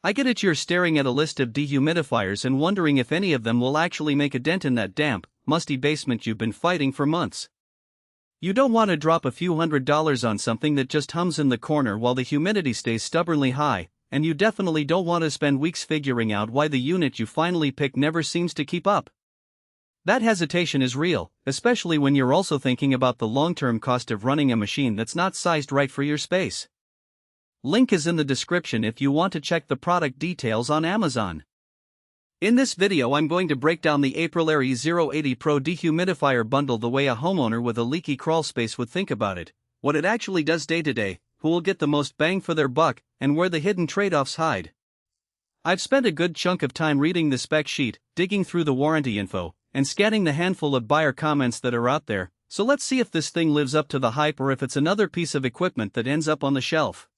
I get it, you're staring at a list of dehumidifiers and wondering if any of them will actually make a dent in that damp, musty basement you've been fighting for months. You don't want to drop a few $100s on something that just hums in the corner while the humidity stays stubbornly high, and you definitely don't want to spend weeks figuring out why the unit you finally picked never seems to keep up. That hesitation is real, especially when you're also thinking about the long-term cost of running a machine that's not sized right for your space. Link is in the description if you want to check the product details on Amazon. In this video I'm going to break down the AprilAire E080 Pro dehumidifier bundle the way a homeowner with a leaky crawl space would think about it, what it actually does day to day, who will get the most bang for their buck, and where the hidden trade-offs hide. I've spent a good chunk of time reading the spec sheet, digging through the warranty info, and scanning the handful of buyer comments that are out there, so let's see if this thing lives up to the hype or if it's another piece of equipment that ends up on the shelf.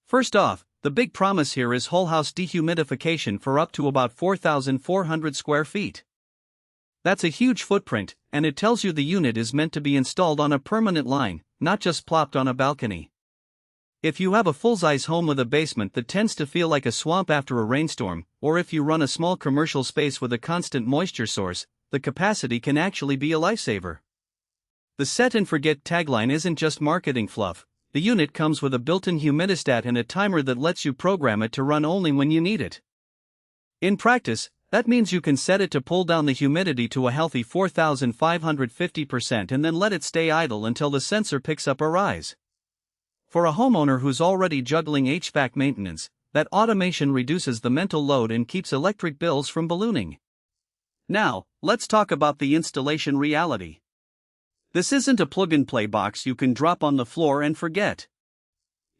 First off, the big promise here is whole house dehumidification for up to about 4,400 square feet. That's a huge footprint, and it tells you the unit is meant to be installed on a permanent line, not just plopped on a balcony. If you have a full-size home with a basement that tends to feel like a swamp after a rainstorm, or if you run a small commercial space with a constant moisture source, the capacity can actually be a lifesaver. The set and forget tagline isn't just marketing fluff. The unit comes with a built-in humidistat and a timer that lets you program it to run only when you need it. In practice, that means you can set it to pull down the humidity to a healthy 4,550% and then let it stay idle until the sensor picks up a rise. For a homeowner who's already juggling HVAC maintenance, that automation reduces the mental load and keeps electric bills from ballooning. Now, let's talk about the installation reality. This isn't a plug-and-play box you can drop on the floor and forget.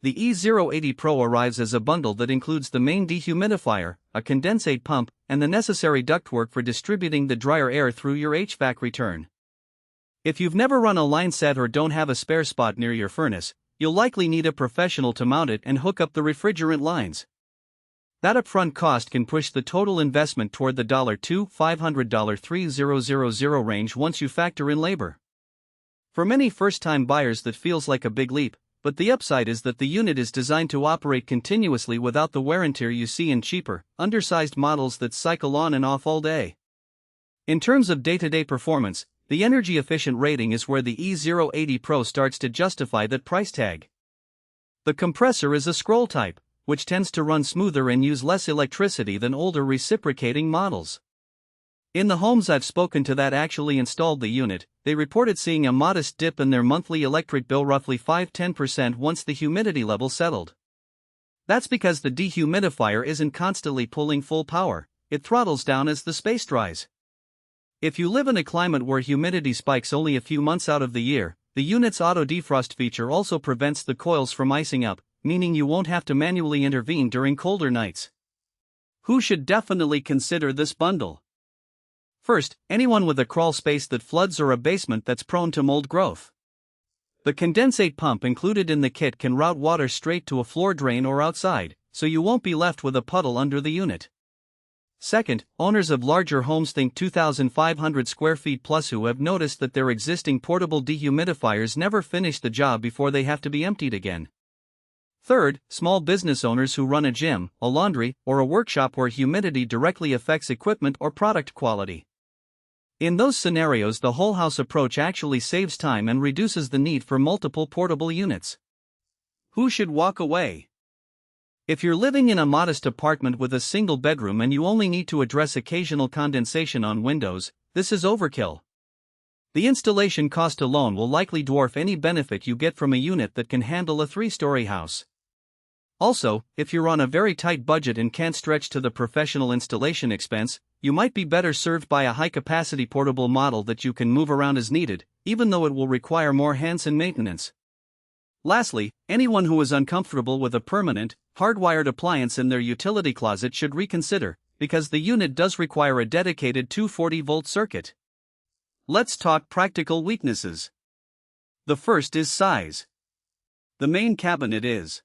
The E080 Pro arrives as a bundle that includes the main dehumidifier, a condensate pump, and the necessary ductwork for distributing the drier air through your HVAC return. If you've never run a line set or don't have a spare spot near your furnace, you'll likely need a professional to mount it and hook up the refrigerant lines. That upfront cost can push the total investment toward the $2,500 $3,000 range once you factor in labor. For many first-time buyers that feels like a big leap, but the upside is that the unit is designed to operate continuously without the wear and tear you see in cheaper, undersized models that cycle on and off all day. In terms of day-to-day performance, the energy-efficient rating is where the E080 Pro starts to justify that price tag. The compressor is a scroll type, which tends to run smoother and use less electricity than older reciprocating models. In the homes I've spoken to that actually installed the unit, they reported seeing a modest dip in their monthly electric bill, roughly 5–10% once the humidity level settled. That's because the dehumidifier isn't constantly pulling full power, it throttles down as the space dries. If you live in a climate where humidity spikes only a few months out of the year, the unit's auto defrost feature also prevents the coils from icing up, meaning you won't have to manually intervene during colder nights. Who should definitely consider this bundle? First, anyone with a crawl space that floods or a basement that's prone to mold growth. The condensate pump included in the kit can route water straight to a floor drain or outside, so you won't be left with a puddle under the unit. Second, owners of larger homes, think 2,500 square feet plus, who have noticed that their existing portable dehumidifiers never finish the job before they have to be emptied again. Third, small business owners who run a gym, a laundry, or a workshop where humidity directly affects equipment or product quality. In those scenarios, the whole house approach actually saves time and reduces the need for multiple portable units. Who should walk away? If you're living in a modest apartment with a single bedroom and you only need to address occasional condensation on windows, this is overkill. The installation cost alone will likely dwarf any benefit you get from a unit that can handle a 3-story house. Also, if you're on a very tight budget and can't stretch to the professional installation expense, you might be better served by a high-capacity portable model that you can move around as needed, even though it will require more hands and maintenance. Lastly, anyone who is uncomfortable with a permanent, hardwired appliance in their utility closet should reconsider, because the unit does require a dedicated 240-volt circuit. Let's talk practical weaknesses. The first is size. The main cabinet is